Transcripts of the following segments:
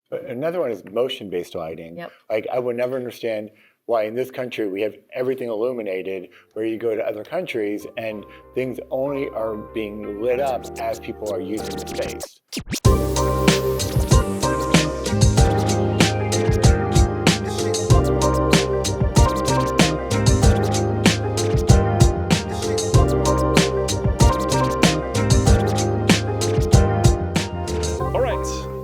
But another one is motion-based lighting. Yep. Like I would never understand why in this country we have everything illuminated, where you go to other countries and things only are being lit up as people are using the space.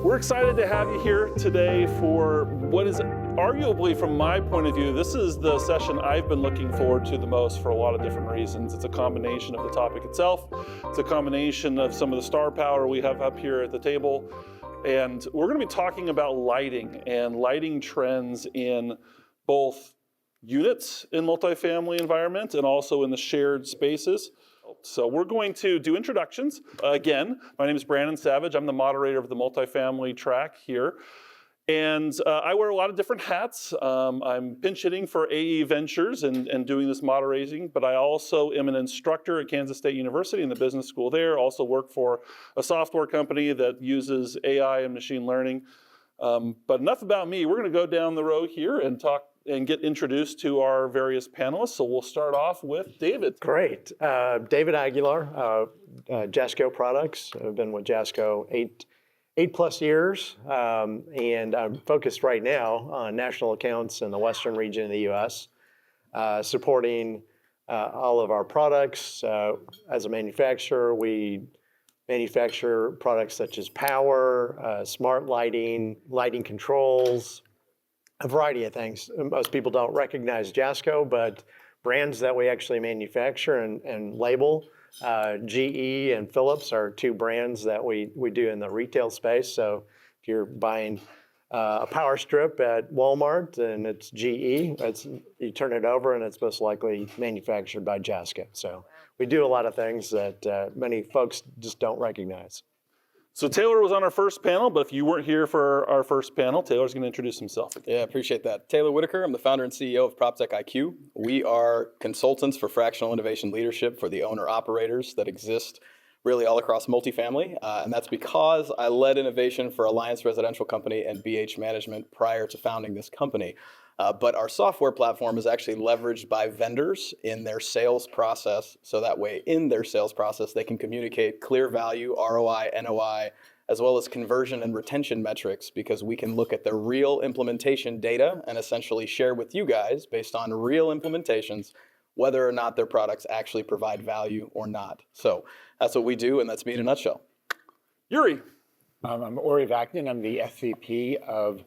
We're excited to have you here today for what is arguably, from my point of view, this is the session I've been looking forward to the most for a lot of different reasons. It's a combination of the topic itself. It's a combination of some of the star power we have up here at the table. And we're going to be talking about lighting and lighting trends in both units in multifamily environment and also in the shared spaces. So we're going to do introductions. Again, my name is Brandon Savage. I'm the moderator of the multifamily track here. And I wear a lot of different hats. I'm pinch hitting for AE Ventures and doing this moderating, but I also am an instructor at Kansas State University in the business school there. Also work for a software company that uses AI and machine learning. But enough about me. We're going to go down the row here and talk and get introduced to our various panelists. So we'll start off with David. Great. David Aguilar, Jasco Products. I've been with Jasco eight plus years, and I'm focused right now on national accounts in the western region of the U.S., supporting all of our products. As a manufacturer, we manufacture products such as power, smart lighting, lighting controls, a variety of things. Most people don't recognize Jasco, but brands that we actually manufacture and label, GE and Philips are two brands that we do in the retail space. So if you're buying a power strip at Walmart and it's GE, you turn it over and it's most likely manufactured by Jasco. So we do a lot of things that many folks just don't recognize. So Taylor was on our first panel, but if you weren't here for our first panel, Taylor's going to introduce himself. Yeah, appreciate that. Taylor Wierderkehr, I'm the founder and CEO of PropTechIQ. We are consultants for fractional innovation leadership for the owner-operators that exist really all across multifamily. And that's because I led innovation for Alliance Residential Company and BH Management prior to founding this company. But our software platform is actually leveraged by vendors in their sales process. So that way, in their sales process, they can communicate clear value, ROI, NOI, as well as conversion and retention metrics, because we can look at the real implementation data and essentially share with you guys, based on real implementations, whether or not their products actually provide value or not. So that's what we do, and that's me in a nutshell. Yuri. I'm Ori Vaknin. I'm the SVP of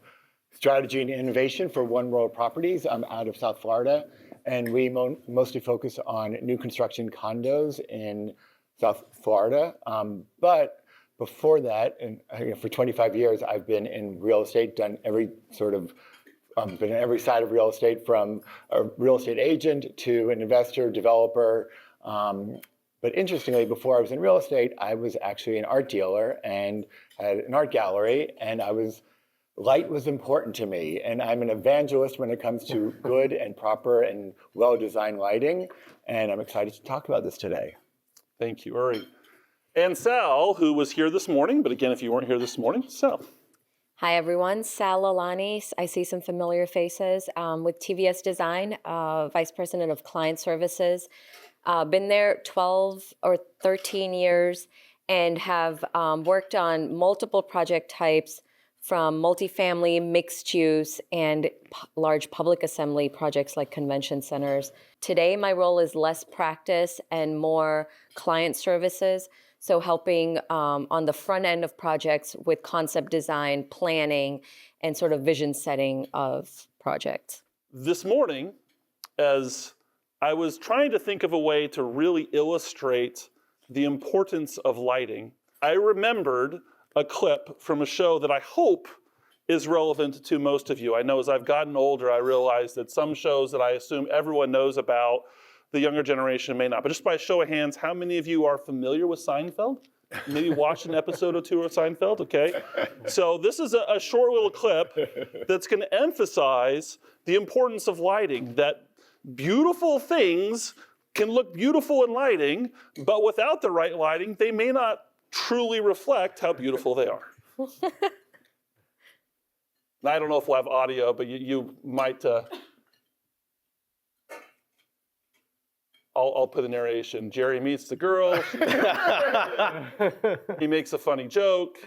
Strategy and Innovation for OneWorld Properties. I'm out of South Florida, and we mostly focus on new construction condos in South Florida. But before that, and for 25 years, I've been in real estate, done every sort of, been on every side of real estate, from a real estate agent to an investor, developer. But interestingly, before I was in real estate, I was actually an art dealer and had an art gallery, and light was important to me, and I'm an evangelist when it comes to good and proper and well-designed lighting, and I'm excited to talk about this today. Thank you, Uri. And Sal, who was here this morning, but again, if you weren't here this morning, Sal. Hi, everyone. Sal Lalani. I see some familiar faces with TVS Design, Vice President of Client Services. Been there 12 or 13 years and have worked on multiple project types, from multifamily, mixed use, and large public assembly projects like convention centers. Today, my role is less practice and more client services, so helping on the front end of projects with concept design, planning, and sort of vision setting of projects. This morning, as I was trying to think of a way to really illustrate the importance of lighting, I remembered a clip from a show that I hope is relevant to most of you. I know as I've gotten older, I realize that some shows that I assume everyone knows about, the younger generation may not. But just by a show of hands, how many of you are familiar with Seinfeld? Maybe watched an episode or two of Seinfeld, okay? So this is a short little clip that's gonna emphasize the importance of lighting, that beautiful things can look beautiful in lighting, but without the right lighting, they may not truly reflect how beautiful they are. And I don't know if we'll have audio, but you might, I'll put a narration. Jerry meets the girl, he makes a funny joke,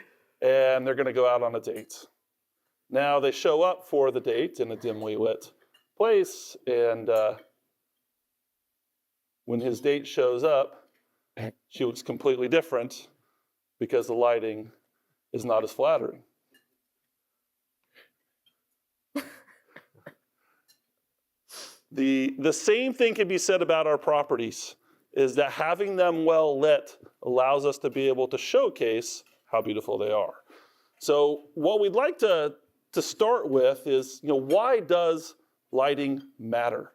and they're gonna go out on a date. Now they show up for the date in a dimly lit place, and when his date shows up, she looks completely different because the lighting is not as flattering. The same thing can be said about our properties, is that having them well lit allows us to be able to showcase how beautiful they are. So what we'd like to start with is, why does lighting matter?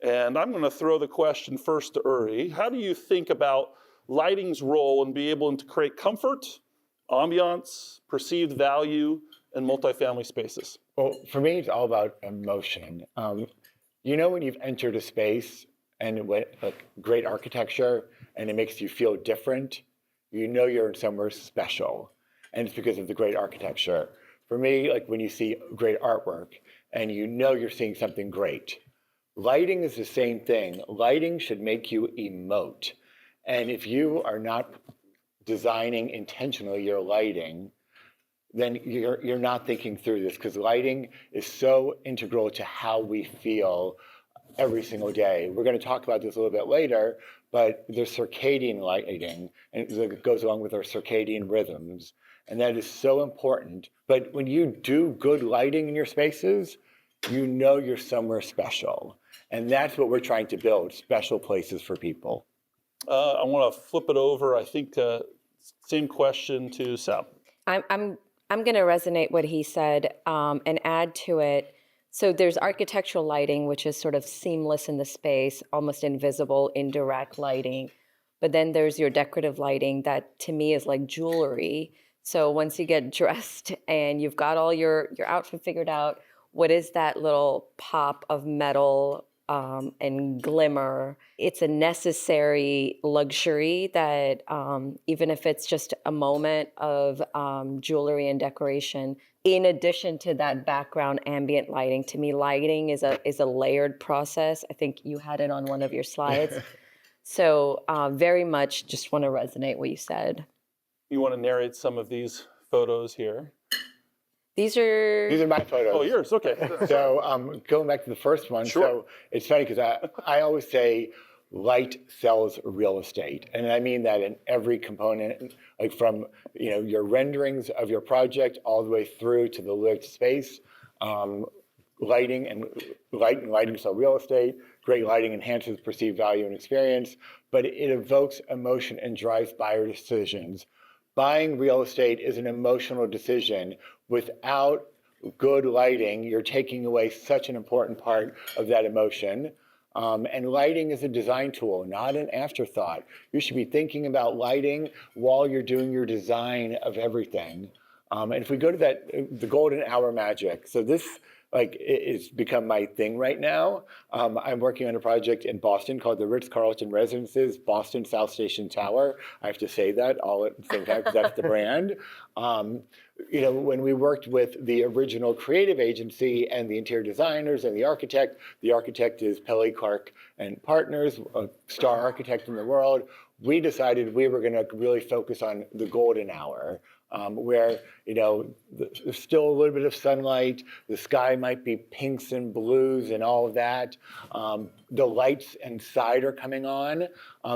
And I'm going to throw the question first to Uri. How do you think about lighting's role in being able to create comfort, ambiance, perceived value in multifamily spaces? Well, for me, it's all about emotion. When you've entered a space and with great architecture and it makes you feel different, you're in somewhere special. And it's because of the great architecture. For me, when you see great artwork and you're seeing something great. Lighting is the same thing. Lighting should make you emote. And if you are not designing intentionally your lighting, then you're not thinking through this, because lighting is so integral to how we feel every single day. We're going to talk about this a little bit later, but there's circadian lighting, and it goes along with our circadian rhythms, and that is so important. But when you do good lighting in your spaces, you're somewhere special. And that's what we're trying to build, special places for people. I want to flip it over. I think same question to Sal. I'm going to resonate what he said and add to it. So there's architectural lighting, which is sort of seamless in the space, almost invisible, indirect lighting. But then there's your decorative lighting that to me is like jewelry. So once you get dressed and you've got all your outfit figured out, what is that little pop of metal and glimmer? It's a necessary luxury that even if it's just a moment of jewelry and decoration, in addition to that background ambient lighting, to me, lighting is a layered process. I think you had it on one of your slides. So very much just want to resonate what you said. You want to narrate some of these photos here? These are my photos. Oh, yours, okay. So going back to the first one, Sure. So it's funny because I always say light sells real estate. And I mean that in every component, from your renderings of your project all the way through to the lit space. Lighting sell real estate. Great lighting enhances perceived value and experience, but it evokes emotion and drives buyer decisions. Buying real estate is an emotional decision. Without good lighting, you're taking away such an important part of that emotion. And lighting is a design tool, not an afterthought. You should be thinking about lighting while you're doing your design of everything. And if we go to the golden hour magic, so this it's become my thing right now. I'm working on a project in Boston called the Ritz-Carlton Residences Boston South Station Tower. I have to say that all at the same time because that's the brand. When we worked with the original creative agency and the interior designers and the architect is Pelly Clark and Partners, a star architect in the world. We decided we were going to really focus on the golden hour. Where there's still a little bit of sunlight, the sky might be pinks and blues and all of that. The lights inside are coming on,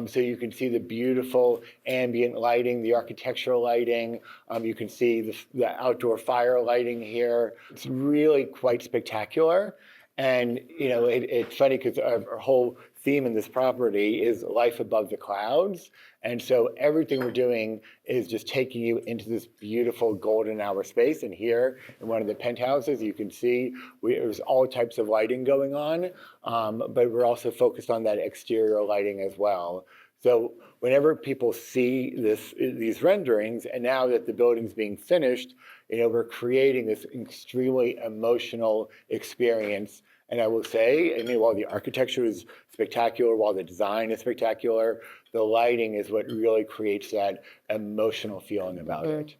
so you can see the beautiful ambient lighting, the architectural lighting. You can see the outdoor fire lighting here. It's really quite spectacular. And it's funny because our whole theme in this property is life above the clouds. And so everything we're doing is just taking you into this beautiful golden hour space. And here in one of the penthouses, you can see there's all types of lighting going on, but we're also focused on that exterior lighting as well. So whenever people see these renderings, and now that the building's being finished, we're creating this extremely emotional experience. And I will say, while the architecture is spectacular, while the design is spectacular, the lighting is what really creates that emotional feeling about it.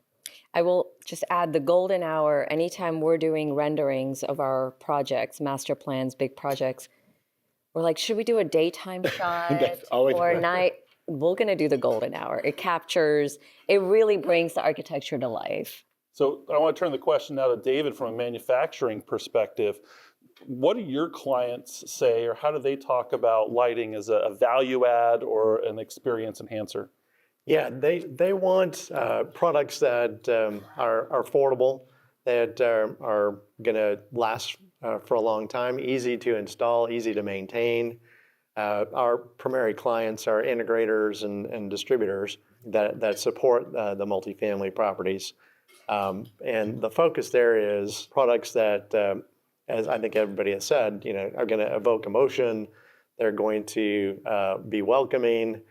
I will just add the golden hour. Anytime we're doing renderings of our projects, master plans, big projects, we're like, should we do a daytime shot That's always or a fun. night? We're going to do the golden hour. It captures, it really brings the architecture to life. So I want to turn the question now to David from a manufacturing perspective. What do your clients say, or how do they talk about lighting as a value add or an experience enhancer? Yeah, they want products that are affordable, that are going to last for a long time, easy to install, easy to maintain. Our primary clients are integrators and distributors that support the multifamily properties. And the focus there is products that, as I think everybody has said, are going to evoke emotion. They're going to be welcoming,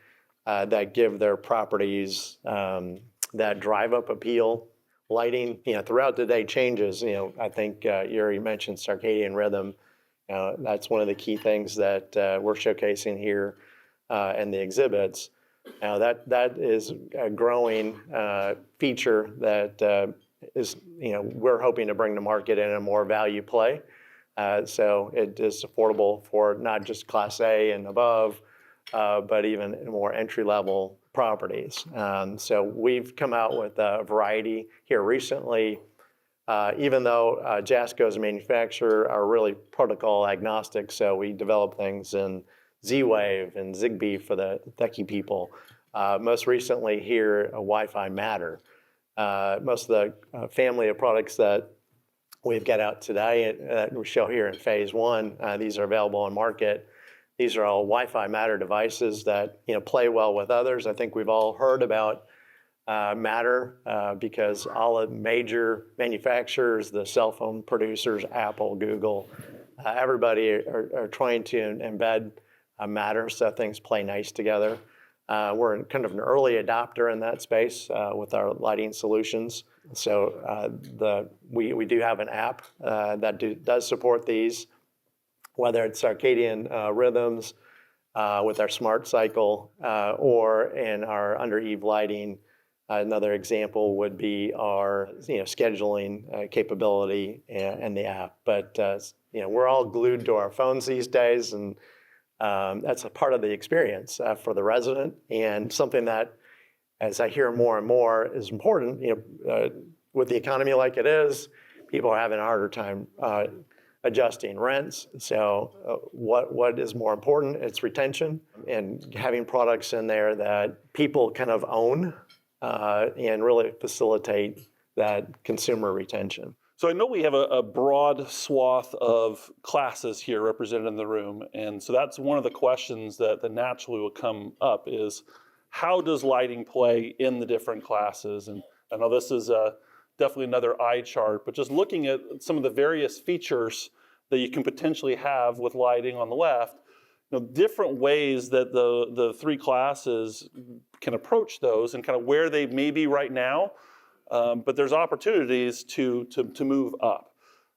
that give their properties that drive up appeal. Lighting, throughout the day changes. I think Yuri mentioned circadian rhythm. That's one of the key things that we're showcasing here in the exhibits. Now that is a growing feature that is, we're hoping to bring to market in a more value play. So it is affordable for not just Class A and above, but even more entry-level properties. So we've come out with a variety here recently. Even though Jasco as a manufacturer are really protocol agnostic, so we develop things in Z-Wave and Zigbee for the techie people. Most recently here, a Wi-Fi Matter. Most of the family of products that we've got out today that we show here in phase one, these are available on market. These are all Wi-Fi Matter devices that play well with others. I think we've all heard about Matter because all the major manufacturers, the cell phone producers, Apple, Google, everybody are trying to embed Matter so things play nice together. We're kind of an early adopter in that space with our lighting solutions. So we do have an app that does support these, whether it's circadian rhythms with our smart cycle or in our under eave lighting. Another example would be our scheduling capability and the app. But we're all glued to our phones these days, and that's a part of the experience for the resident, and something that, as I hear more and more, is important. With the economy like it is, people are having a harder time adjusting rents. So what is more important? It's retention and having products in there that people kind of own and really facilitate that consumer retention. So I know we have a broad swath of classes here represented in the room, and so that's one of the questions that naturally will come up is, how does lighting play in the different classes? And I know this is definitely another eye chart, but just looking at some of the various features that you can potentially have with lighting on the left, different ways that the three classes can approach those and kind of where they may be right now. But there's opportunities to move up.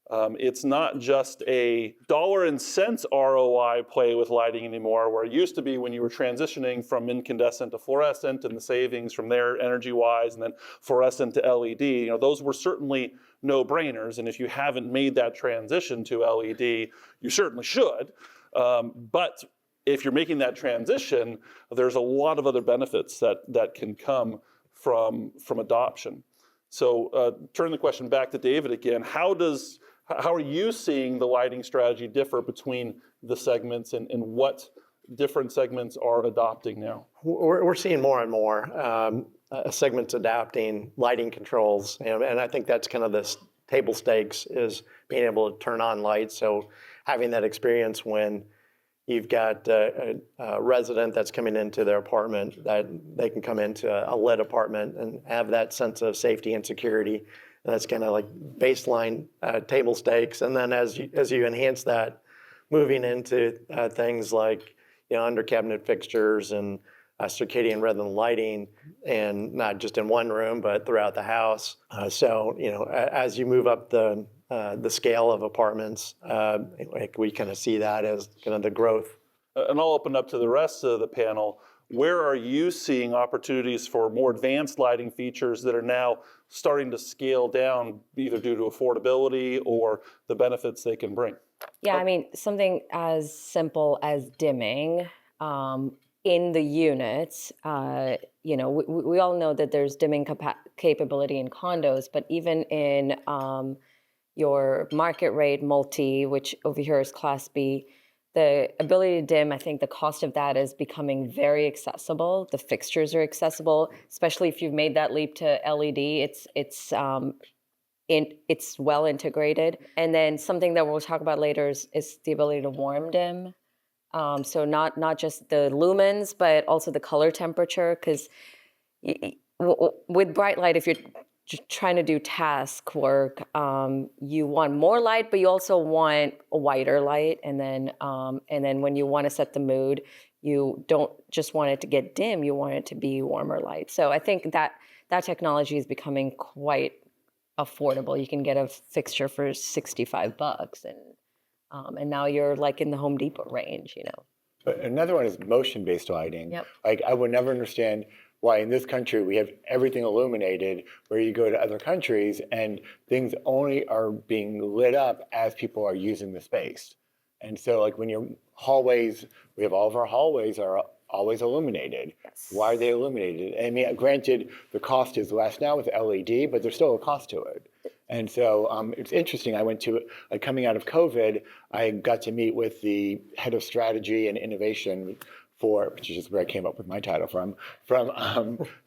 It's not just a dollar and cents ROI play with lighting anymore, where it used to be when you were transitioning from incandescent to fluorescent and the savings from there energy-wise, and then fluorescent to LED. Those were certainly no-brainers, and if you haven't made that transition to LED, you certainly should. But if you're making that transition, there's a lot of other benefits that can come from adoption. So turn the question back to David again. How are you seeing the lighting strategy differ between the segments, and what different segments are adopting now? We're seeing more and more segments adopting lighting controls, and I think that's kind of this table stakes, is being able to turn on lights. So having that experience when you've got a resident that's coming into their apartment, that they can come into a lit apartment and have that sense of safety and security. And that's kind of like baseline table stakes. And then as you enhance that, moving into things like under cabinet fixtures and circadian rhythm lighting, and not just in one room but throughout the house. So as you move up the scale of apartments, we kind of see that as kind of the growth. And I'll open up to the rest of the panel. where are you seeing opportunities for more advanced lighting features that are now starting to scale down, either due to affordability or the benefits they can bring? Yeah, I mean, something as simple as dimming in the units. We all know that there's dimming capability in condos, but even in your market rate multi, which over here is Class B, the ability to dim, I think the cost of that is becoming very accessible. The fixtures are accessible, especially if you've made that leap to LED. It's well integrated. And then something that we'll talk about later is the ability to warm dim. So not just the lumens, but also the color temperature. Because with bright light, if you're trying to do task work, you want more light, but you also want a whiter light. And then when you want to set the mood, you don't just want it to get dim, you want it to be warmer light. So I think that technology is becoming quite affordable. You can get a fixture for $65, and now you're like in the Home Depot range, But another one is motion-based lighting. Yep. Like, I would never understand why in this country we have everything illuminated, where you go to other countries and things only are being lit up as people are using the space. And so, like, when your hallways, we have all of our hallways are always illuminated. Yes. Why are they illuminated? I mean, granted, the cost is less now with LED, but there's still a cost to it. And so it's interesting. I went to, coming out of COVID, I got to meet with the head of strategy and innovation which is where I came up with my title from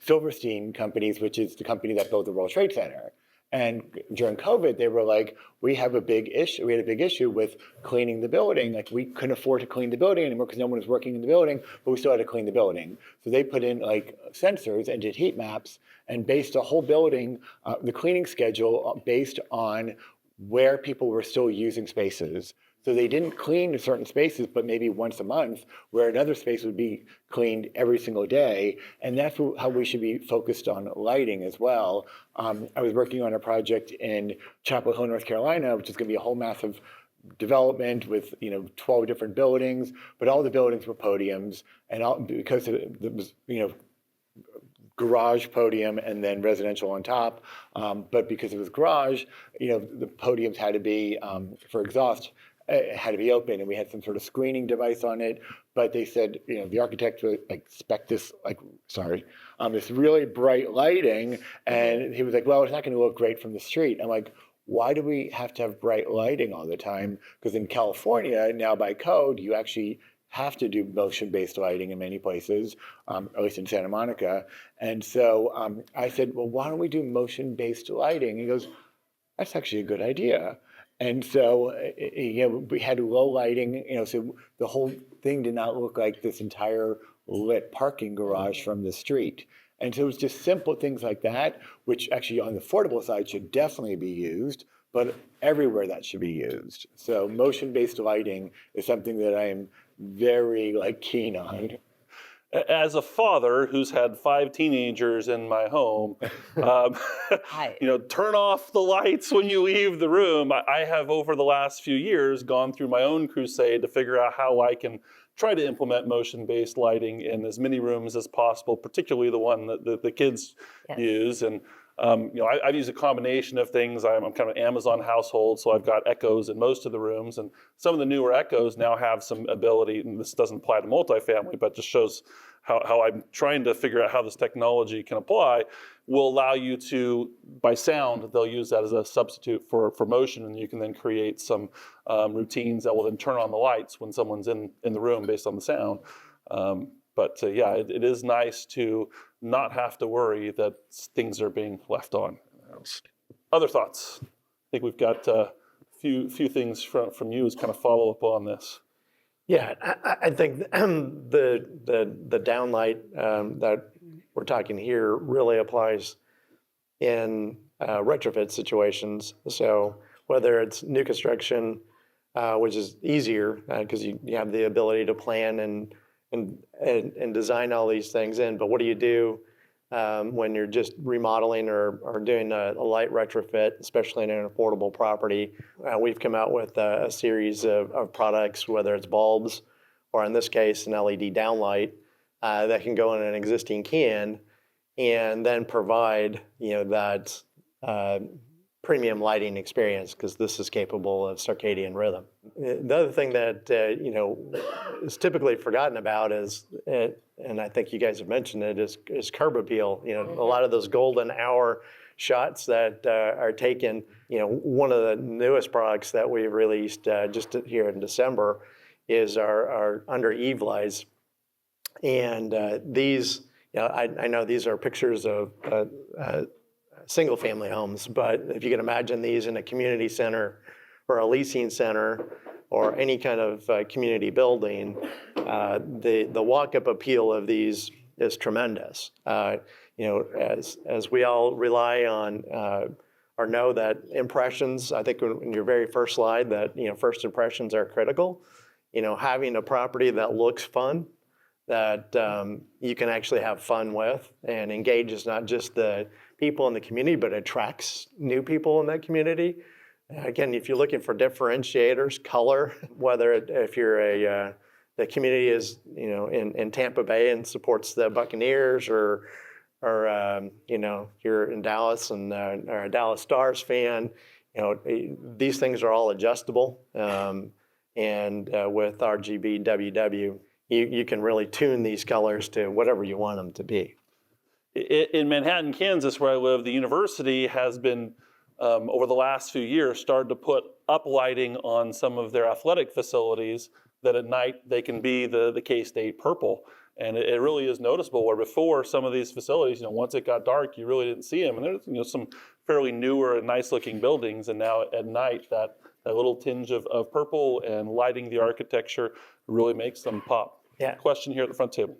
Silverstein Companies, which is the company that built the World Trade Center. And during COVID, they were like, we had a big issue with cleaning the building. Like, we couldn't afford to clean the building anymore because no one was working in the building, but we still had to clean the building. So they put in sensors and did heat maps and based the whole building, the cleaning schedule based on where people were still using spaces. So they didn't clean certain spaces, but maybe once a month, where another space would be cleaned every single day. And that's how we should be focused on lighting as well. I was working on a project in Chapel Hill, North Carolina, which is going to be a whole massive development with 12 different buildings, but all the buildings were podiums, and because it was garage podium and then residential on top. But because it was garage, the podiums had to be for exhaust. It had to be open, and we had some sort of screening device on it. But they said, the architect would spec this, this really bright lighting, and he was like, well, it's not going to look great from the street. I'm like, why do we have to have bright lighting all the time? Because in California now, by code, you actually have to do motion-based lighting in many places, at least in Santa Monica. And so I said, well, why don't we do motion-based lighting? He goes, that's actually a good idea. And so, we had low lighting, so the whole thing did not look like this entire lit parking garage from the street. And so it was just simple things like that, which actually on the affordable side should definitely be used, but everywhere that should be used. So motion-based lighting is something that I am very keen on. As a father who's had 5 teenagers in my home, turn off the lights when you leave the room. I have, over the last few years, gone through my own crusade to figure out how I can try to implement motion-based lighting in as many rooms as possible, particularly the one that the kids use. And I've used a combination of things. I'm kind of an Amazon household, so I've got Echoes in most of the rooms, and some of the newer Echoes now have some ability, and this doesn't apply to multifamily, but just shows how I'm trying to figure out how this technology can apply, will allow you to, by sound, they'll use that as a substitute for motion, and you can then create some routines that will then turn on the lights when someone's in the room based on the sound. But it is nice to not have to worry that things are being left on. Other thoughts? I think we've got a few things from you as kind of follow up on this. Yeah, I think the downlight that we're talking here really applies in retrofit situations. So whether it's new construction, which is easier because you have the ability to plan and design all these things in. But what do you do when you're just remodeling or doing a light retrofit, especially in an affordable property? We've come out with a series of products, whether it's bulbs or in this case, an LED downlight that can go in an existing can and then provide, that premium lighting experience, because this is capable of circadian rhythm. The other thing that, is typically forgotten about is, and I think you guys have mentioned it, is curb appeal. A lot of those golden hour shots that are taken. One of the newest products that we released just here in December is our under eave lights. And these, I know these are pictures of single family homes, but if you can imagine these in a community center or a leasing center or any kind of community building, the walk-up appeal of these is tremendous. As we all rely on or know that impressions, I think in your very first slide that, first impressions are critical. Having a property that looks fun, that you can actually have fun with and engages not just the people in the community, but attracts new people in that community. Again, if you're looking for differentiators, color, whether if you're the community is, in Tampa Bay and supports the Buccaneers, or you're in Dallas and are a Dallas Stars fan, these things are all adjustable. And with RGB WW, you can really tune these colors to whatever you want them to be. In Manhattan, Kansas, where I live, the university has been, over the last few years, started to put up lighting on some of their athletic facilities that at night they can be the K-State purple. And it really is noticeable, where before some of these facilities, once it got dark, you really didn't see them. And there's, some fairly newer and nice looking buildings. And now at night, that little tinge of purple and lighting the architecture really makes them pop. Yeah. Question here at the front table.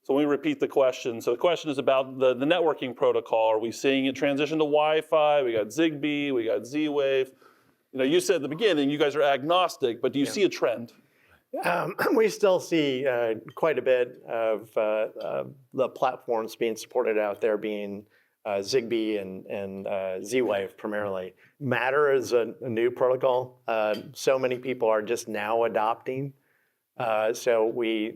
So let me repeat the question. So the question is about the networking protocol. Are we seeing it transition to Wi-Fi? We got Zigbee, we got Z-Wave. You said at the beginning you guys are agnostic, but do you see a trend? We still see quite a bit of the platforms being supported out there being Zigbee and Z-Wave primarily. Matter is a new protocol. So many people are just now adopting. So we're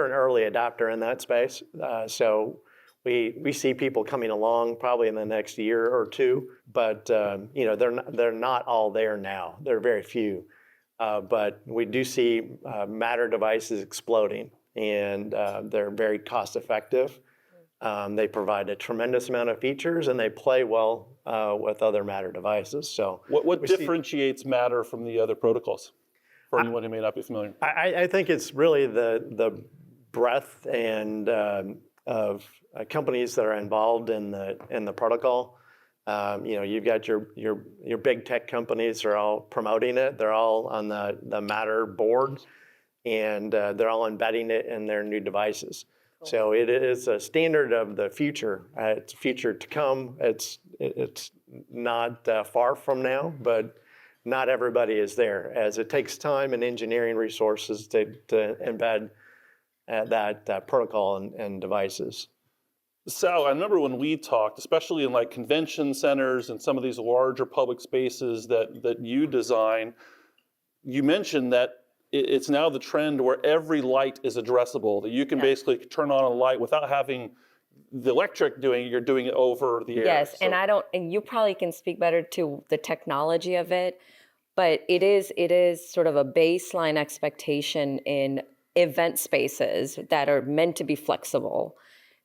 an early adopter in that space. So we see people coming along probably in the next year or two, but they're not all there now. There are very few. But we do see Matter devices exploding, and they're very cost effective. They provide a tremendous amount of features, and they play well with other Matter devices. So what differentiates Matter from the other protocols, for anyone who may not be familiar? I think it's really the breadth and of companies that are involved in the protocol. You've got your big tech companies are all promoting it. They're all on the Matter board, and they're all embedding it in their new devices. Cool. So it is a standard of the future. It's future to come. It's not far from now, but not everybody is there, as it takes time and engineering resources to embed that protocol and devices. Sal, I remember when we talked, especially in like convention centers and some of these larger public spaces that you design, you mentioned that it's now the trend where every light is addressable, that you can basically turn on a light without having the electric doing it, you're doing it over the air. Yes, So. and you probably can speak better to the technology of it, but it is sort of a baseline expectation in event spaces that are meant to be flexible,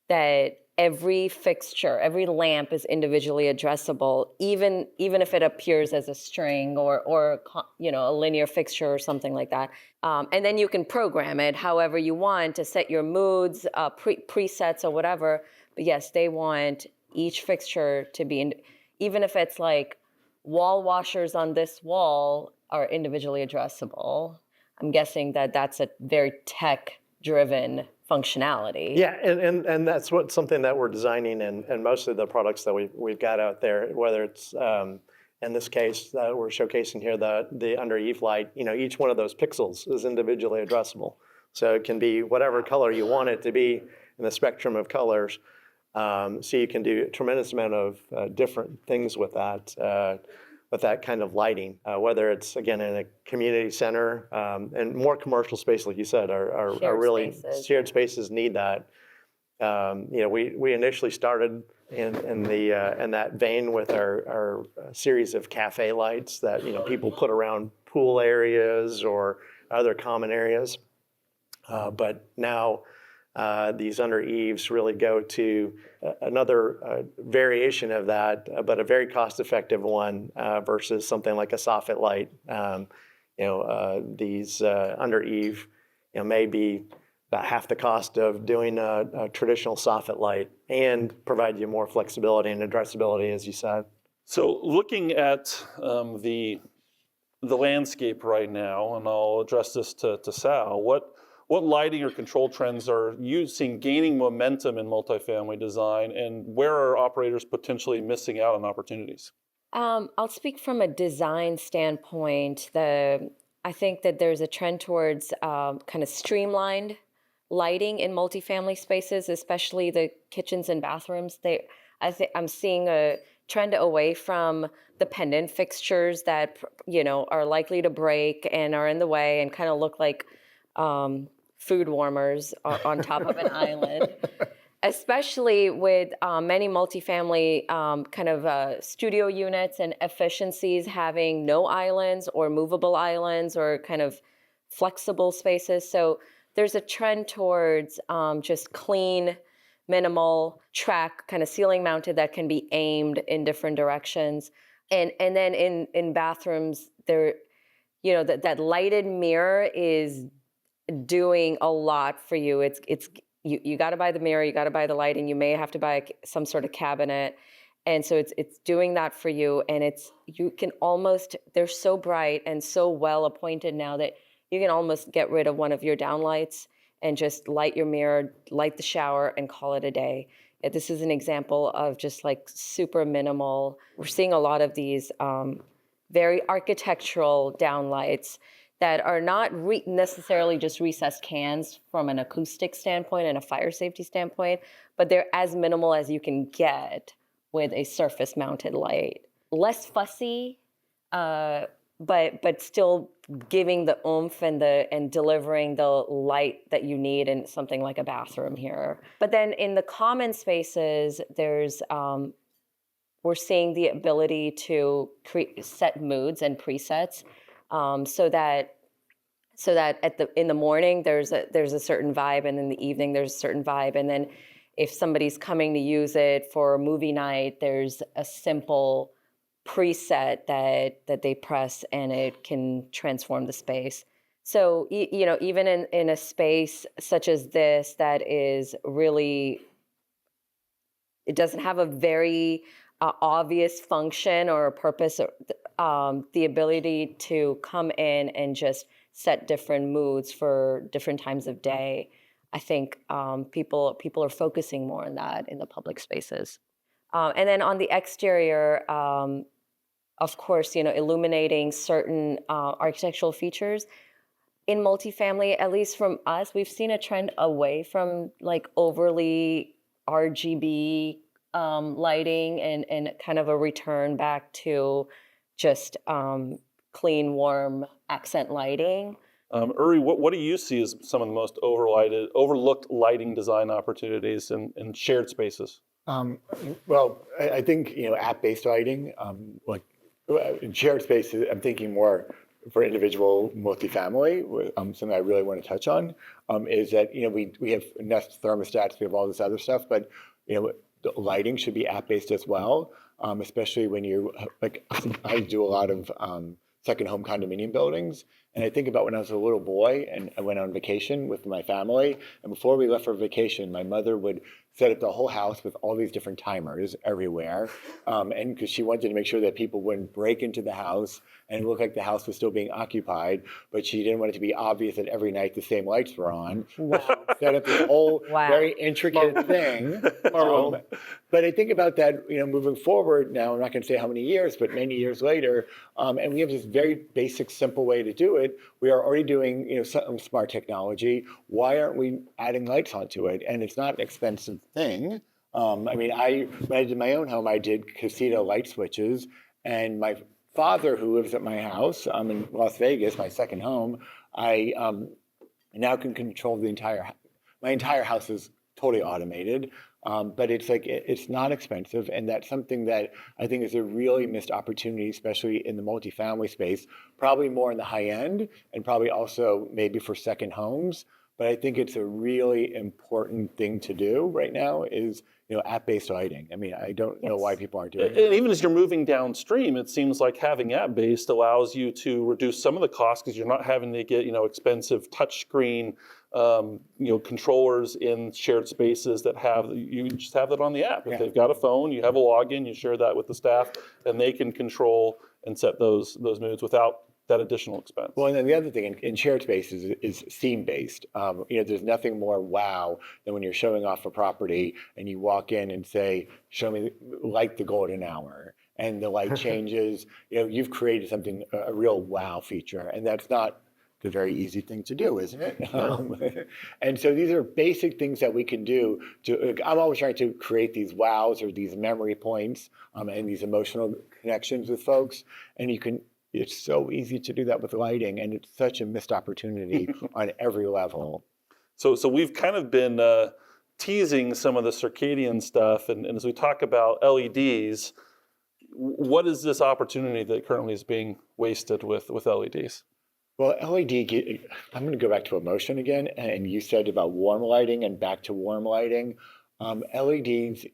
that every fixture, every lamp is individually addressable, even if it appears as a string or a linear fixture or something like that. And then you can program it however you want to set your moods, presets or whatever. But yes, they want each fixture to be, even if it's like wall washers on this wall are individually addressable. I'm guessing that that's a very tech-driven functionality. Yeah, and that's something that we're designing in most of the products that we've got out there, whether it's in this case we're showcasing here the under eave light. Each one of those pixels is individually addressable, so it can be whatever color you want it to be in the spectrum of colors. So you can do a tremendous amount of different things with that. that kind of lighting, whether it's, again, in a community center and more commercial space, like you said, are Shared really spaces. shared spaces need that. We initially started in that vein with our series of cafe lights that people put around pool areas or other common areas, but now these under eaves really go to another variation of that, but a very cost-effective one versus something like a soffit light. These under eave may be about half the cost of doing a traditional soffit light and provide you more flexibility and addressability, as you said. So looking at the landscape right now, and I'll address this to Sal, what lighting or control trends are you seeing gaining momentum in multifamily design, and where are operators potentially missing out on opportunities? I'll speak from a design standpoint. I think that there's a trend towards kind of streamlined lighting in multifamily spaces, especially the kitchens and bathrooms. I'm seeing a trend away from the pendant fixtures that are likely to break and are in the way and kind of look like food warmers on top of an island. Especially with many multifamily kind of studio units and efficiencies having no islands or movable islands or kind of flexible spaces. So there's a trend towards just clean, minimal track, kind of ceiling mounted that can be aimed in different directions. And then in bathrooms, that lighted mirror is doing a lot for you. You got to buy the mirror, you got to buy the lighting, you may have to buy some sort of cabinet. And so it's doing that for you. And they're so bright and so well appointed now that you can almost get rid of one of your downlights and just light your mirror, light the shower, and call it a day. This is an example of just like super minimal. We're seeing a lot of these very architectural downlights that are not necessarily just recessed cans from an acoustic standpoint and a fire safety standpoint, but they're as minimal as you can get with a surface mounted light. Less fussy, but still giving the oomph and delivering the light that you need in something like a bathroom here. But then in the common spaces, we're seeing the ability to set moods and presets. So that in the morning there's a certain vibe, and in the evening there's a certain vibe, and then if somebody's coming to use it for movie night, there's a simple preset that they press and it can transform the space. So even in a space such as this that is really, it doesn't have a very obvious function or a purpose, the ability to come in and just set different moods for different times of day. I think people are focusing more on that in the public spaces. And then on the exterior, of course, illuminating certain architectural features. In multifamily, at least from us, we've seen a trend away from like overly RGB lighting and kind of a return back to just clean, warm accent lighting. Uri, what do you see as some of the most overlooked lighting design opportunities in shared spaces? Well, I think app-based lighting, like in shared spaces, I'm thinking more for individual multifamily. Something I really want to touch on is that we have Nest thermostats, we have all this other stuff, but the lighting should be app-based as well, especially when you I do a lot of second home condominium buildings. And I think about when I was a little boy and I went on vacation with my family. And before we left for vacation, my mother would set up the whole house with all these different timers everywhere. And because she wanted to make sure that people wouldn't break into the house and it looked like the house was still being occupied, but she didn't want it to be obvious that every night the same lights were on. Wow. Set up this whole Wow. very intricate thing. But I think about that, moving forward now, I'm not going to say how many years, but many years later, and we have this very basic, simple way to do it. We are already doing, some smart technology. Why aren't we adding lights onto it? And it's not an expensive thing. When I did my own home, I did casita light switches, and my father who lives at my house, I'm in Las Vegas, my second home, I now can control my entire house is totally automated. But it's like, it's not expensive. And that's something that I think is a really missed opportunity, especially in the multifamily space, probably more in the high end and probably also maybe for second homes. But I think it's a really important thing to do right now is, app-based lighting. I mean, I don't know why people aren't doing it. And even as you're moving downstream, it seems like having app-based allows you to reduce some of the costs because you're not having to get, expensive touchscreen, controllers in shared spaces that you just have that on the app. If they've got a phone, you have a login, you share that with the staff, and they can control and set those moods without that additional expense. Well, and then the other thing in shared spaces is scene-based. There's nothing more wow than when you're showing off a property and you walk in and say, show me, light the golden hour. And the light changes. You've created something, a real wow feature. And that's not the very easy thing to do, isn't it? And so these are basic things that we can do. I'm always trying to create these wows or these memory points and these emotional connections with folks. And it's so easy to do that with lighting, and it's such a missed opportunity on every level. So we've kind of been teasing some of the circadian stuff, and as we talk about LEDs, what is this opportunity that currently is being wasted with LEDs? Well, LED, I'm going to go back to emotion again, and you said about warm lighting and back to warm lighting. LEDs,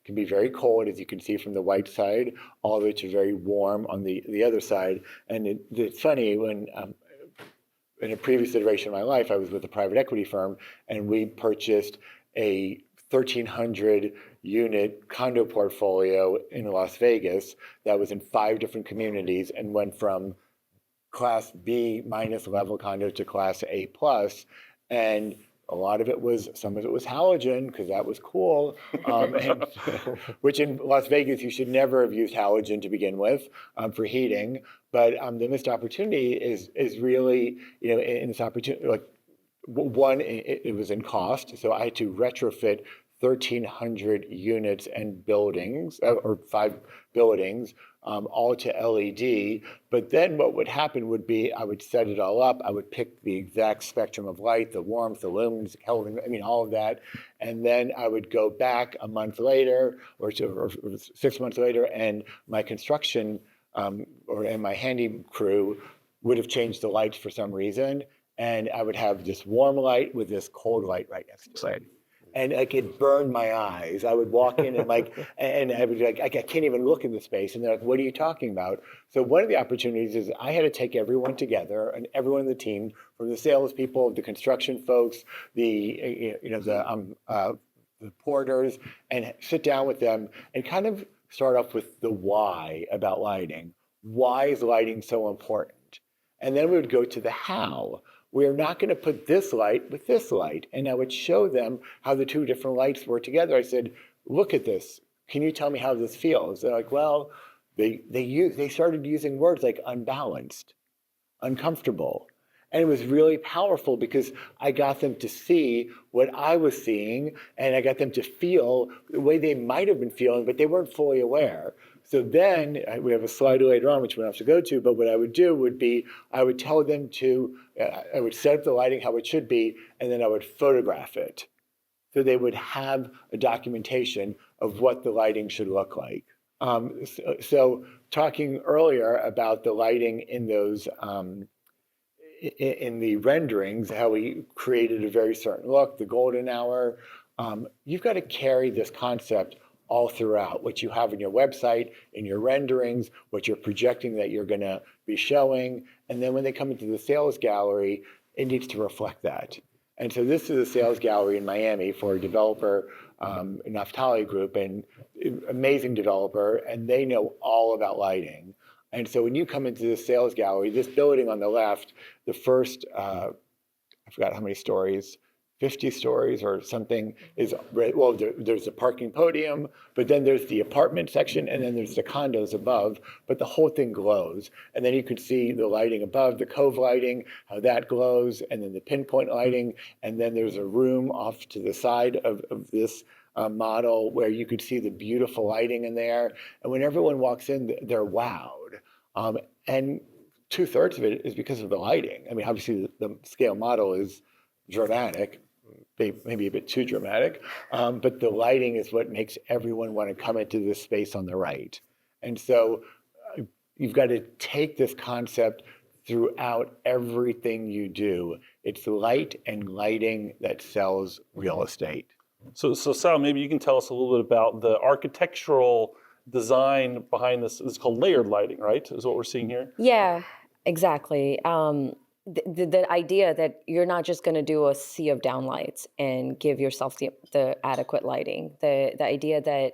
can be very cold, as you can see from the white side, all the way to very warm on the other side. And it's funny, when in a previous iteration of my life, I was with a private equity firm, and we purchased a 1,300 unit condo portfolio in Las Vegas that was in 5 different communities and went from Class B minus level condo to Class A plus. And some of it was halogen because that was cool, which in Las Vegas you should never have used halogen to begin with for heating. But the missed opportunity is really, in this opportunity, like one, it was in cost. So I had to retrofit 1,300 units and buildings, or 5 buildings, all to LED. But then what would happen would be I would set it all up. I would pick the exact spectrum of light, the warmth, the lumens, Kelvin, all of that. And then I would go back a month later or 6 months later, and my construction and my handy crew would have changed the lights for some reason. And I would have this warm light with this cold light right next to it. And it burned my eyes. I would walk in and and I would be like, I can't even look in the space. And they're like, what are you talking about? So one of the opportunities is I had to take everyone together, and everyone in the team, from the salespeople, the construction folks, the porters, and sit down with them and kind of start off with the why about lighting. Why is lighting so important? And then we would go to the how. We're not going to put this light with this light. And I would show them how the 2 different lights work together. I said, look at this. Can you tell me how this feels? They're like, well, they started using words like unbalanced, uncomfortable. And it was really powerful because I got them to see what I was seeing, and I got them to feel the way they might have been feeling, but they weren't fully aware. So then we have a slide later on, which we don't have to go to, but what I would do would be I would tell them I would set up the lighting how it should be, and then I would photograph it. So they would have a documentation of what the lighting should look like. So talking earlier about the lighting in those, in the renderings, how we created a very certain look, the golden hour, you've got to carry this concept all throughout, what you have in your website, in your renderings, what you're projecting that you're going to be showing. And then when they come into the sales gallery, it needs to reflect that. And so this is a sales gallery in Miami for a developer, Naftali Group, and amazing developer, and they know all about lighting. And so when you come into the sales gallery, this building on the left, the first, I forgot how many stories, 50 stories or something is, well, there's a parking podium, but then there's the apartment section, and then there's the condos above, but the whole thing glows. And then you can see the lighting above, the cove lighting, how that glows, and then the pinpoint lighting, and then there's a room off to the side of this model where you could see the beautiful lighting in there. And when everyone walks in, they're wowed. And 2/3 of it is because of the lighting. I mean, obviously the scale model is dramatic, maybe a bit too dramatic, but the lighting is what makes everyone want to come into this space on the right. And so you've got to take this concept throughout everything you do. It's light and lighting that sells real estate. So Sal, maybe you can tell us a little bit about the architectural design behind this. It's called layered lighting, right? Is what we're seeing here? Yeah, exactly. The idea that you're not just going to do a sea of downlights and give yourself the adequate lighting. The idea that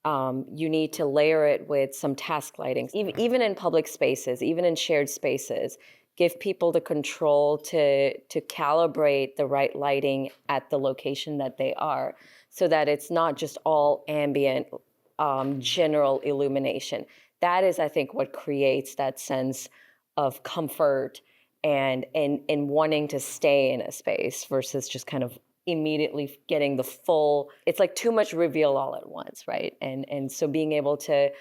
you need to layer it with some task lighting, even in public spaces, even in shared spaces. Give people the control to calibrate the right lighting at the location that they are, so that it's not just all ambient, general illumination. That is, I think, what creates that sense of comfort and wanting to stay in a space versus just kind of immediately getting the full. It's like too much reveal all at once, right? And so being able to,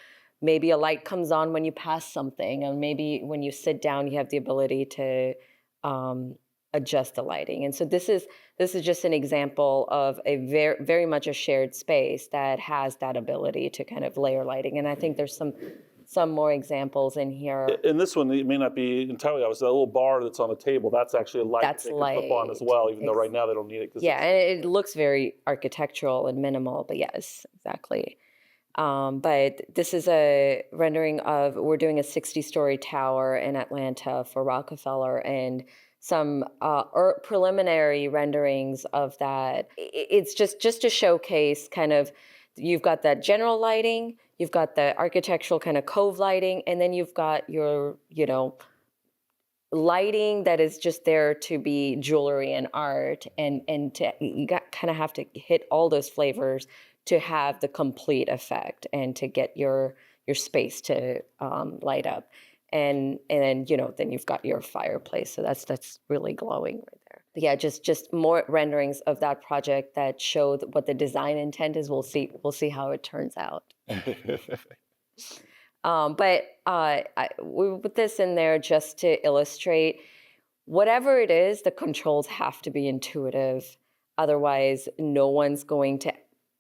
maybe a light comes on when you pass something, and maybe when you sit down, you have the ability to adjust the lighting. And so this is just an example of a very, very much a shared space that has that ability to kind of layer lighting. And I think there's some more examples in here. In this one, it may not be entirely obvious. That little bar that's on the table, that's actually a light That's that they can flip on as well, even though right now they don't need it. Yeah, and it looks very architectural and minimal, but yes, exactly. But this is a rendering of, we're doing a 60-story tower in Atlanta for Rockefeller, and some preliminary renderings of that. It's just to showcase kind of, you've got that general lighting, you've got the architectural kind of cove lighting, and then you've got your, lighting that is just there to be jewelry and art, and you kind of have to hit all those flavors to have the complete effect and to get your space to light up. And then then you've got your fireplace, so that's really glowing right there. But yeah, just more renderings of that project that show what the design intent is. We'll see how it turns out. But we put this in there just to illustrate, whatever it is, the controls have to be intuitive. Otherwise, no one's going to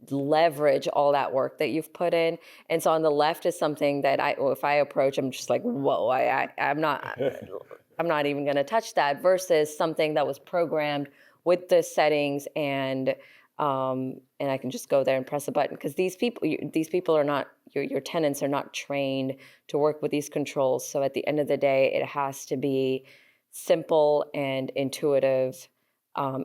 leverage all that work that you've put in. And so on the left is something that if I approach, I'm just like, whoa, I'm not even going to touch that, versus something that was programmed with the settings, and I can just go there and press a button, because these people are not, your tenants are not trained to work with these controls. So at the end of the day, it has to be simple and intuitive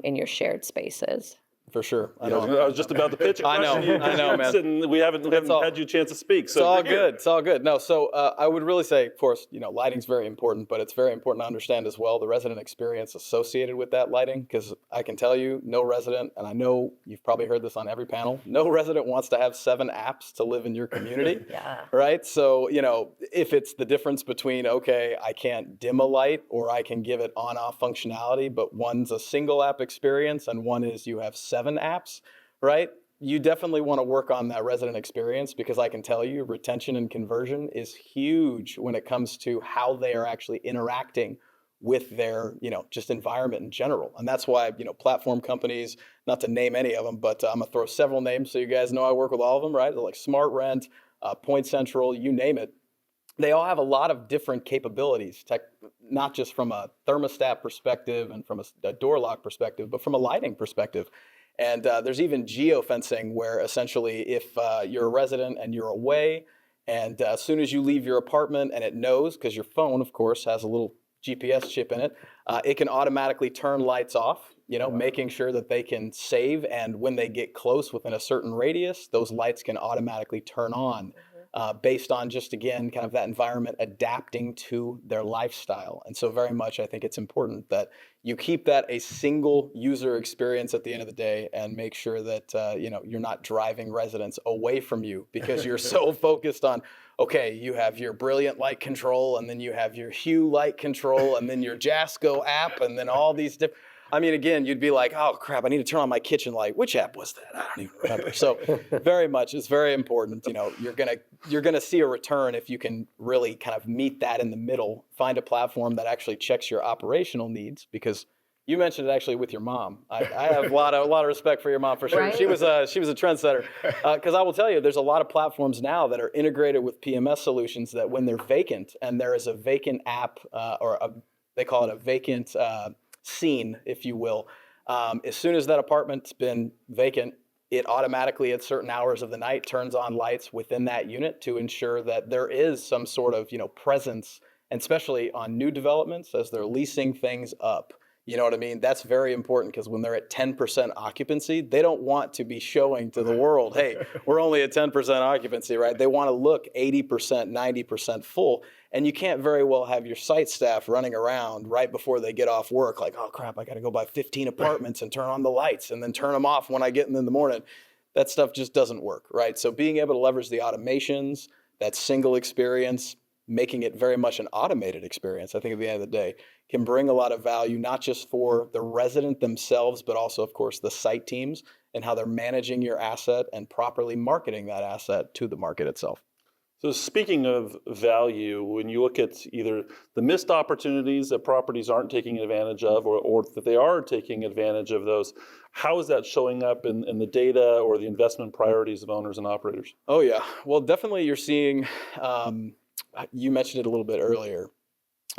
in your shared spaces. For sure. I was just about to pitch a question. I know, man. And we haven't had you a chance to speak. So It's all good. No, so I would really say, of course, lighting's very important, but it's very important to understand as well the resident experience associated with that lighting, because I can tell you, no resident, and I know you've probably heard this on every panel, no resident wants to have 7 apps to live in your community. Yeah. Right? So, if it's the difference between, okay, I can't dim a light or I can give it on-off functionality, but one's a single app experience and one is you have 7 apps, right? You definitely want to work on that resident experience, because I can tell you retention and conversion is huge when it comes to how they are actually interacting with their, just environment in general. And that's why, platform companies, not to name any of them, but I'm gonna throw several names so you guys know I work with all of them, right? They're like Smart Rent, Point Central, you name it. They all have a lot of different capabilities, not just from a thermostat perspective and from a door lock perspective, but from a lighting perspective. And there's even geofencing, where essentially if you're a resident and you're away, and as soon as you leave your apartment and it knows, because your phone, of course, has a little GPS chip in it, it can automatically turn lights off, making sure that they can save. And when they get close within a certain radius, those lights can automatically turn on. Based on just, again, kind of that environment adapting to their lifestyle. And so very much, I think it's important that you keep that a single user experience at the end of the day, and make sure that, you're not driving residents away from you because you're so focused on, okay, you have your brilliant light control, and then you have your hue light control, and then your Jasco app, and then all these different. I mean, again, you'd be like, oh crap, I need to turn on my kitchen light. Which app was that? I don't even remember. So very much, it's very important. You know, you're gonna see a return if you can really kind of meet that in the middle, find a platform that actually checks your operational needs, because you mentioned it actually with your mom. I have a lot of respect for your mom for sure. Right? She was a trendsetter. Because I will tell you, there's a lot of platforms now that are integrated with PMS solutions that when they're vacant and there is a vacant app they call it a vacant scene, if you will. As soon as that apartment's been vacant, it automatically at certain hours of the night turns on lights within that unit to ensure that there is some sort of presence, and especially on new developments as they're leasing things up. You know what I mean? That's very important, because when they're at 10% occupancy, they don't want to be showing to the world, hey, we're only at 10% occupancy, right? They want to look 80%, 90% full. And you can't very well have your site staff running around right before they get off work like, oh crap, I got to go buy 15 apartments and turn on the lights and then turn them off when I get in the morning. That stuff just doesn't work, right? So being able to leverage the automations, that single experience, making it very much an automated experience, I think at the end of the day, can bring a lot of value, not just for the resident themselves, but also, of course, the site teams and how they're managing your asset and properly marketing that asset to the market itself. So speaking of value, when you look at either the missed opportunities that properties aren't taking advantage of, or that they are taking advantage of those, how is that showing up in the data or the investment priorities of owners and operators? Oh yeah, well definitely you're seeing, you mentioned it a little bit earlier,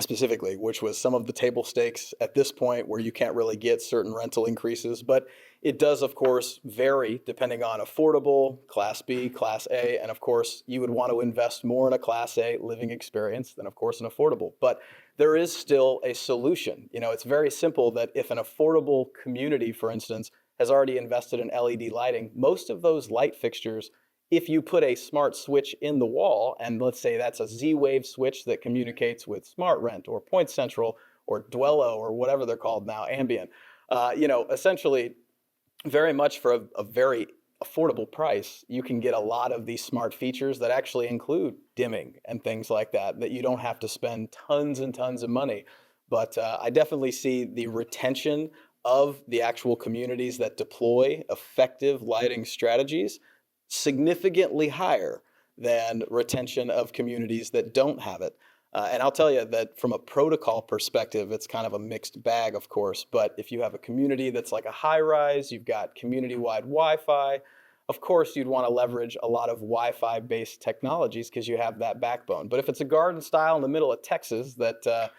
specifically, which was some of the table stakes at this point where you can't really get certain rental increases, but it does, of course, vary depending on affordable, Class B, Class A, and of course, you would want to invest more in a Class A living experience than, of course, an affordable. But there is still a solution. You know, it's very simple that if an affordable community, for instance, has already invested in LED lighting, most of those light fixtures, if you put a smart switch in the wall, and let's say that's a Z-Wave switch that communicates with SmartRent or Point Central or Dwello or whatever they're called now, Ambient, essentially very much for a very affordable price, you can get a lot of these smart features that actually include dimming and things like that, that you don't have to spend tons and tons of money. But I definitely see the retention of the actual communities that deploy effective lighting strategies significantly higher than retention of communities that don't have it. And I'll tell you that from a protocol perspective, it's kind of a mixed bag, of course. But if you have a community that's like a high rise, you've got community-wide Wi-Fi, of course, you'd want to leverage a lot of Wi-Fi based technologies because you have that backbone. But if it's a garden style in the middle of Texas that,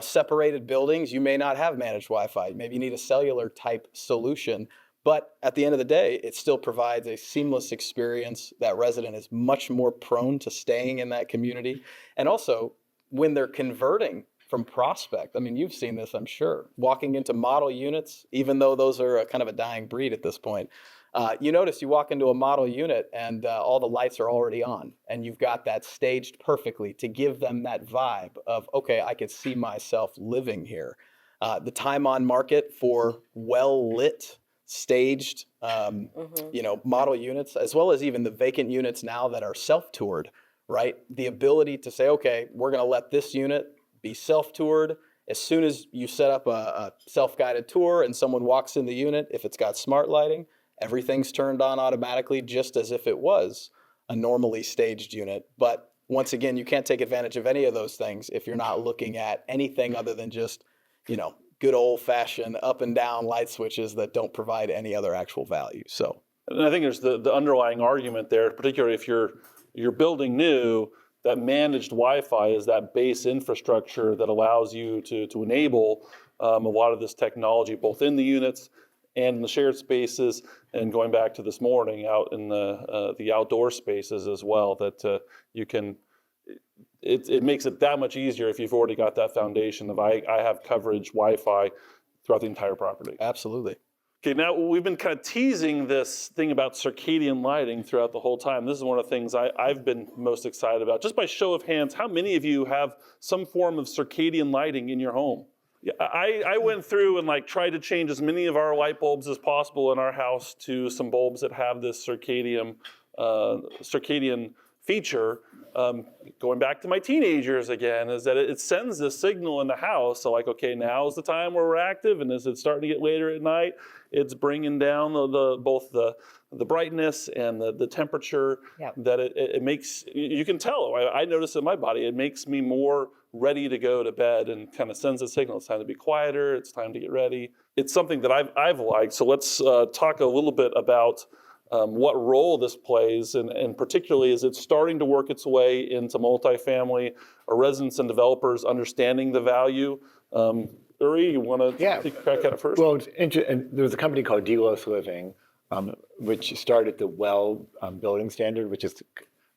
separated buildings, you may not have managed Wi-Fi. Maybe you need a cellular type solution. But at the end of the day, it still provides a seamless experience. That resident is much more prone to staying in that community. And also, when they're converting from prospect, I mean, you've seen this, I'm sure, walking into model units, even though those are a kind of a dying breed at this point, you notice you walk into a model unit and all the lights are already on, and you've got that staged perfectly to give them that vibe of, okay, I could see myself living here. The time on market for well-lit, staged, model units, as well as even the vacant units now that are self-toured, right? The ability to say, okay, we're going to let this unit be self-toured. As soon as you set up a self-guided tour and someone walks in the unit, if it's got smart lighting, everything's turned on automatically, just as if it was a normally staged unit. But once again, you can't take advantage of any of those things if you're not looking at anything other than just, good old-fashioned up and down light switches that don't provide any other actual value. So, and I think there's the underlying argument there, particularly if you're building new, that managed Wi-Fi is that base infrastructure that allows you to enable a lot of this technology, both in the units and in the shared spaces, and going back to this morning, out in the outdoor spaces as well, that you can. It makes it that much easier if you've already got that foundation of I have coverage Wi-Fi throughout the entire property. absolutely. Okay, now we've been kind of teasing this thing about circadian lighting throughout the whole time. This is one of the things I've been most excited about. Just by show of hands, how many of you have some form of circadian lighting in your home? Yeah, I went through and tried to change as many of our light bulbs as possible in our house to some bulbs that have this circadian feature. going back to my teenagers again, is that it sends this signal in the house. So like, okay, now is the time where we're active, and as it's starting to get later at night, it's bringing down both the brightness and the temperature. Yep. That it makes, you can tell. I notice in my body, it makes me more ready to go to bed, and kind of sends a signal. It's time to be quieter. It's time to get ready. It's something that I've liked. So let's talk a little bit about what role this plays, and particularly as it's starting to work its way into multifamily, or residents and developers understanding the value. Uri, you want to take a crack at it first? Well, and there was a company called Delos Living, which started the WELL building standard, which is,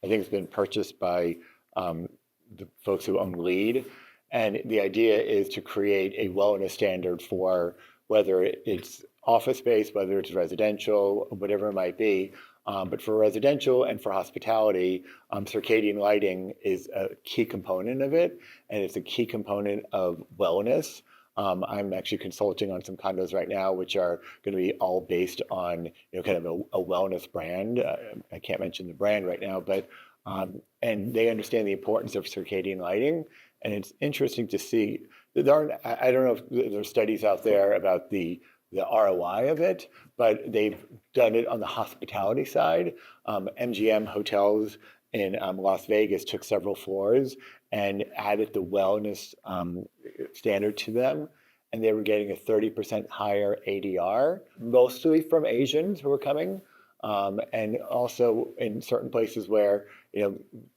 I think, it's been purchased by the folks who own LEED. And the idea is to create a wellness standard for whether it's office space, whether it's residential, whatever it might be. But for residential and for hospitality, circadian lighting is a key component of it, and it's a key component of wellness. I'm actually consulting on some condos right now, which are going to be all based on, kind of a wellness brand. I can't mention the brand right now, but and they understand the importance of circadian lighting. And it's interesting to see that I don't know if there's studies out there about the ROI of it, but they've done it on the hospitality side. MGM Hotels in Las Vegas took several floors and added the wellness standard to them, and they were getting a 30% higher ADR, mostly from Asians who were coming, and also in certain places where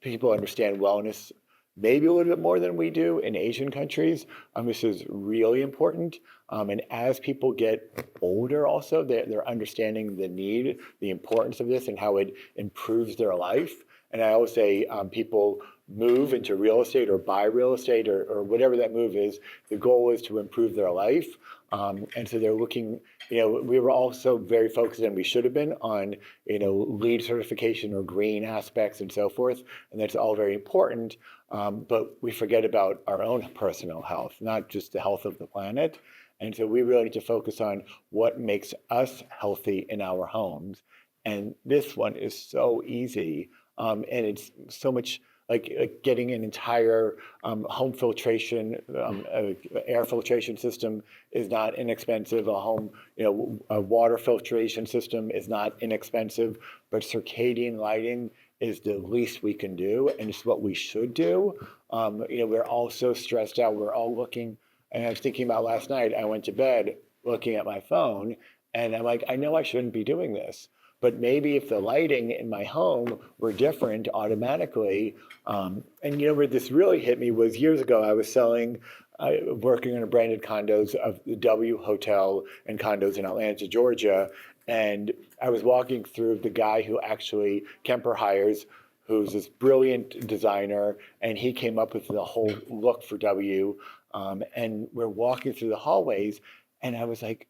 people understand wellness maybe a little bit more than we do in Asian countries. This is really important. And as people get older also, they're understanding the need, the importance of this, and how it improves their life. And I always say people move into real estate or buy real estate or whatever that move is. The goal is to improve their life. And so they're looking, we were also very focused, and we should have been, on, LEED certification or green aspects and so forth. And that's all very important. But we forget about our own personal health, not just the health of the planet. And so we really need to focus on what makes us healthy in our homes. And this one is so easy. And it's so much like getting an entire home filtration, air filtration system is not inexpensive. A water filtration system is not inexpensive, but circadian lighting is the least we can do, and it's what we should do. We're all so stressed out. We're all looking, and I was thinking about last night, I went to bed looking at my phone, and I'm like, I know I shouldn't be doing this. But maybe if the lighting in my home were different automatically, and where this really hit me was years ago. I was working on a branded condos of the W Hotel and condos in Atlanta, Georgia, and I was walking through the guy who actually Kemper hires, who's this brilliant designer, and he came up with the whole look for W. And we're walking through the hallways, and I was like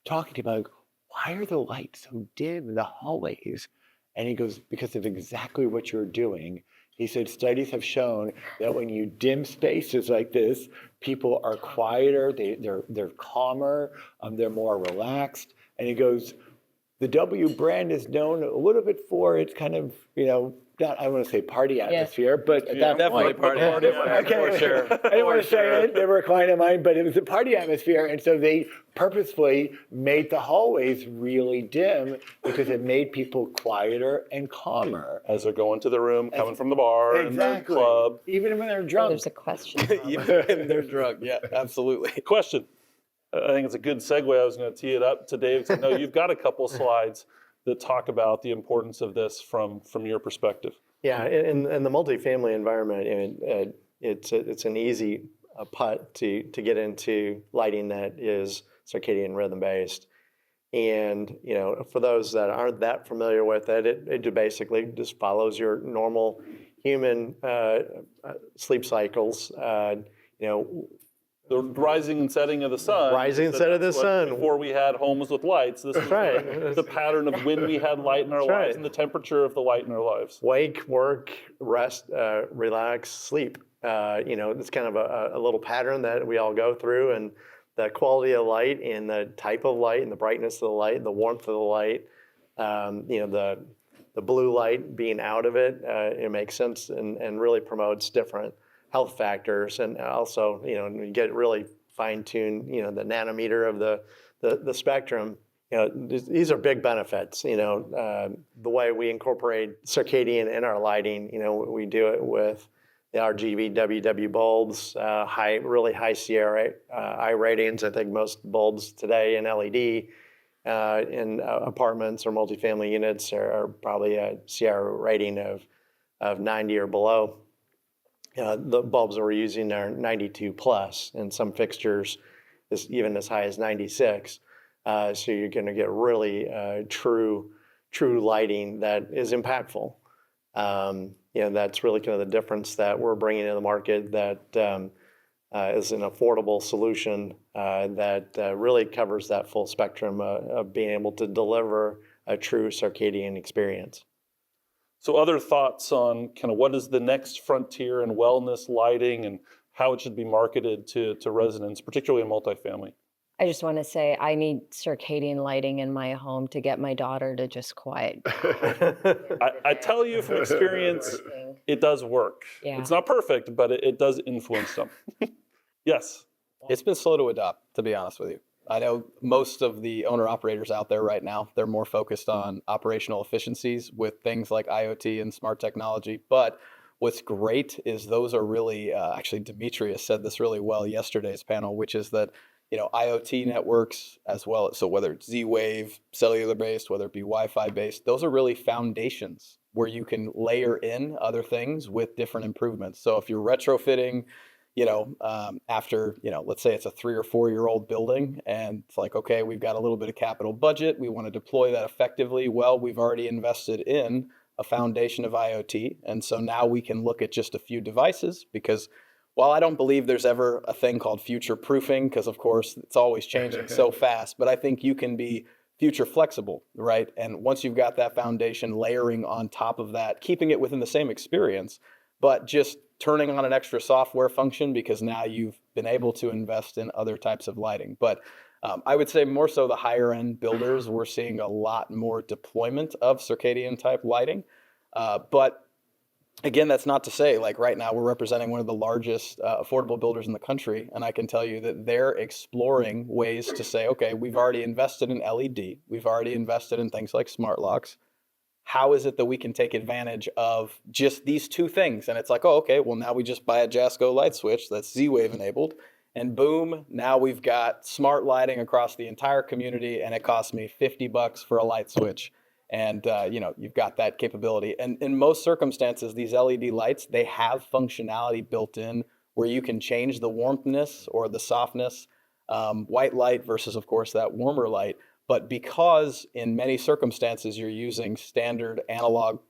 talking to him, like, why are the lights so dim in the hallways? And he goes, because of exactly what you're doing. He said, studies have shown that when you dim spaces like this, people are quieter, they're calmer, they're more relaxed. And he goes, the W brand is known a little bit for its kind of, not, I want to say party atmosphere, but at that definitely point, party atmosphere, for sure. I didn't want to say it. They were a client of mine, but it was a party atmosphere, and so they purposefully made the hallways really dim because it made people quieter and calmer. As they're going to the room, coming from the bar and the club. Even when they're drunk. There's a question. Even when they're drunk, yeah, absolutely. Question. I think it's a good segue. I was going to tee it up to Dave, because I know you've got a couple of slides that talk about the importance of this from your perspective. Yeah, in the multifamily environment, it's an easy putt to get into lighting that is circadian rhythm based. And for those that aren't that familiar with it, it basically just follows your normal human sleep cycles. The rising and setting of the sun. Rising and setting of the sun. Before we had homes with lights, this is right. the pattern of when we had light in our lives right. and the temperature of the light in our lives. Wake, work, rest, relax, sleep. It's kind of a little pattern that we all go through, and the quality of light and the type of light and the brightness of the light, the warmth of the light, the the blue light being out of it, it makes sense and really promotes different health factors. And also, you get really fine-tuned, the nanometer of the spectrum. These are big benefits. The way we incorporate circadian in our lighting, we do it with the RGB WW bulbs, really high CRI ratings. I think most bulbs today in LED in apartments or multifamily units are probably a CRI rating of 90 or below. The bulbs that we're using are 92 plus, and some fixtures is even as high as 96. So you're going to get really true lighting that is impactful. That's really kind of the difference that we're bringing to the market, that is an affordable solution that really covers that full spectrum of being able to deliver a true circadian experience. So other thoughts on kind of what is the next frontier in wellness lighting and how it should be marketed to residents, particularly in multifamily? I just want to say I need circadian lighting in my home to get my daughter to just quiet. I tell you from experience, it does work. Yeah. It's not perfect, but it does influence them. Yes. It's been slow to adopt, to be honest with you. I know most of the owner-operators out there right now, they're more focused on operational efficiencies with things like IoT and smart technology. But what's great is those are really, actually Demetrius said this really well yesterday's panel, which is that IoT networks as well. So whether it's Z-Wave, cellular-based, whether it be Wi-Fi based, those are really foundations where you can layer in other things with different improvements. So if you're retrofitting, after, let's say it's a 3 or 4 year old building and it's like, okay, we've got a little bit of capital budget. We want to deploy that effectively. Well, we've already invested in a foundation of IoT. And so now we can look at just a few devices, because while I don't believe there's ever a thing called future proofing, because of course it's always changing so fast, but I think you can be future flexible, right? And once you've got that foundation, layering on top of that, keeping it within the same experience, but just turning on an extra software function because now you've been able to invest in other types of lighting. But I would say more so the higher end builders, we're seeing a lot more deployment of circadian type lighting. But again, that's not to say, like right now we're representing one of the largest affordable builders in the country. And I can tell you that they're exploring ways to say, okay, we've already invested in LED. We've already invested in things like smart locks. How is it that we can take advantage of just these two things? And it's like, oh, okay, well, now we just buy a Jasco light switch that's Z-Wave enabled, and boom, now we've got smart lighting across the entire community, and it costs me $50 for a light switch. And, you've got that capability. And in most circumstances, these LED lights, they have functionality built in where you can change the warmthness or the softness, white light versus, of course, that warmer light. But because in many circumstances you're using standard analog,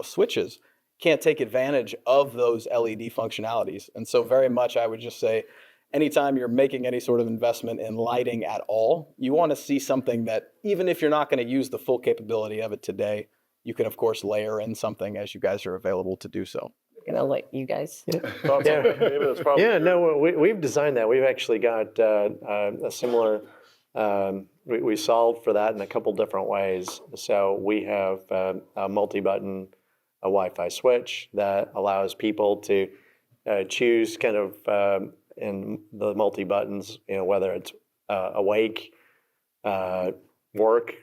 switches, can't take advantage of those LED functionalities. And so very much I would just say, anytime you're making any sort of investment in lighting at all, you want to see something that, even if you're not going to use the full capability of it today, you can of course layer in something as you guys are available to do so. I'm gonna let you guys. Thoughts on that, David? That's probably we've designed that. We've actually got a similar. We solved for that in a couple different ways. So we have a multi-button Wi-Fi switch that allows people to choose kind of in the multi-buttons, whether it's awake, work,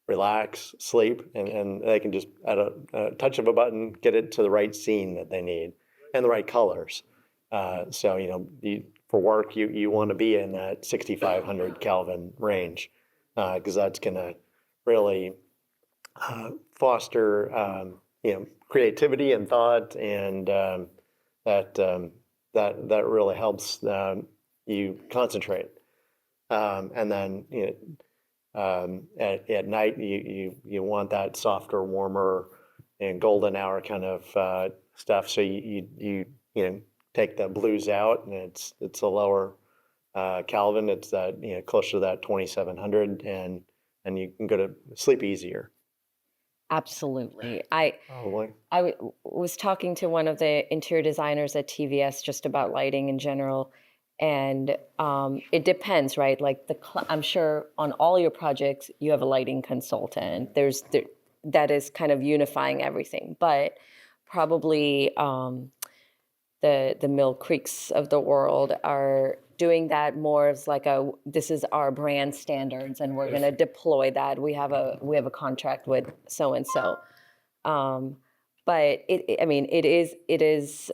relax, sleep, and they can just at a touch of a button get it to the right scene that they need and the right colors. So for work, you want to be in that 6,500 Kelvin range because that's going to really foster creativity and thought, and that really helps you concentrate. And then at night you want that softer, warmer, and golden hour kind of stuff. So you take the blues out, and it's a lower Kelvin. It's that closer to that 2,700, and you can go to sleep easier. Absolutely. Probably. I was talking to one of the interior designers at TVS just about lighting in general, and it depends, right? Like I'm sure on all your projects you have a lighting consultant. that is kind of unifying everything. But probably the Mill Creeks of the world are doing that more as like this is our brand standards, and we're going to deploy that. We have a contract with so and so. But it is.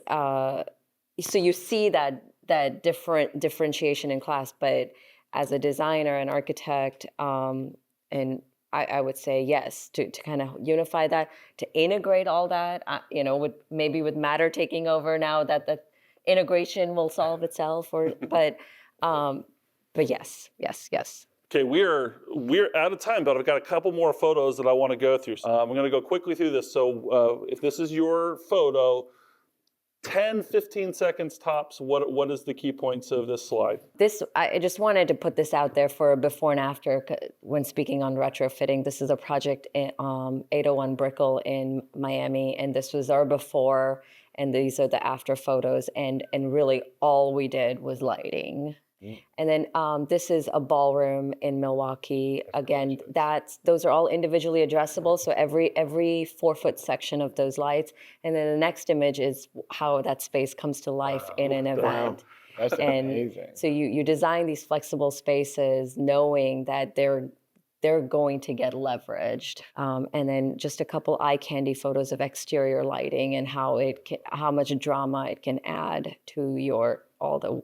So you see that differentiation in class, but as a designer and architect, and I would say yes to kind of unify that, to integrate all that. With Matter taking over now, that the integration will solve itself. But yes. Okay, we're out of time, but I've got a couple more photos that I want to go through. I'm going to go quickly through this. So if this is your photo, 10, 15 seconds tops, what is the key points of this slide? I just wanted to put this out there for a before and after when speaking on retrofitting. This is a project in 801 Brickell in Miami, and this was our before, and these are the after photos, and really all we did was lighting. And then this is a ballroom in Milwaukee. Again, those are all individually addressable. So every 4-foot section of those lights. And then the next image is how that space comes to life in an event. That's amazing. So you design these flexible spaces knowing that they're going to get leveraged. And then just a couple eye candy photos of exterior lighting and how much drama it can add to all the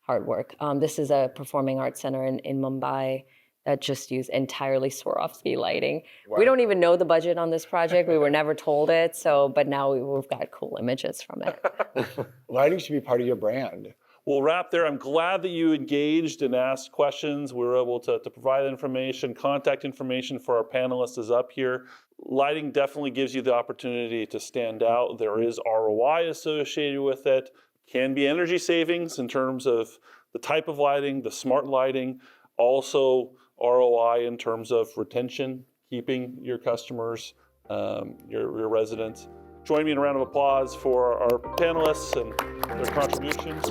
hard work. This is a performing arts center in Mumbai that just used entirely Swarovski lighting. Wow. We don't even know the budget on this project. We were never told it. But now we've got cool images from it. Lighting should be part of your brand. We'll wrap there. I'm glad that you engaged and asked questions. We were able to provide information. Contact information for our panelists is up here. Lighting definitely gives you the opportunity to stand out. There is ROI associated with it. Can be energy savings in terms of the type of lighting, the smart lighting, also ROI in terms of retention, keeping your customers, your residents. Join me in a round of applause for our panelists and their contributions.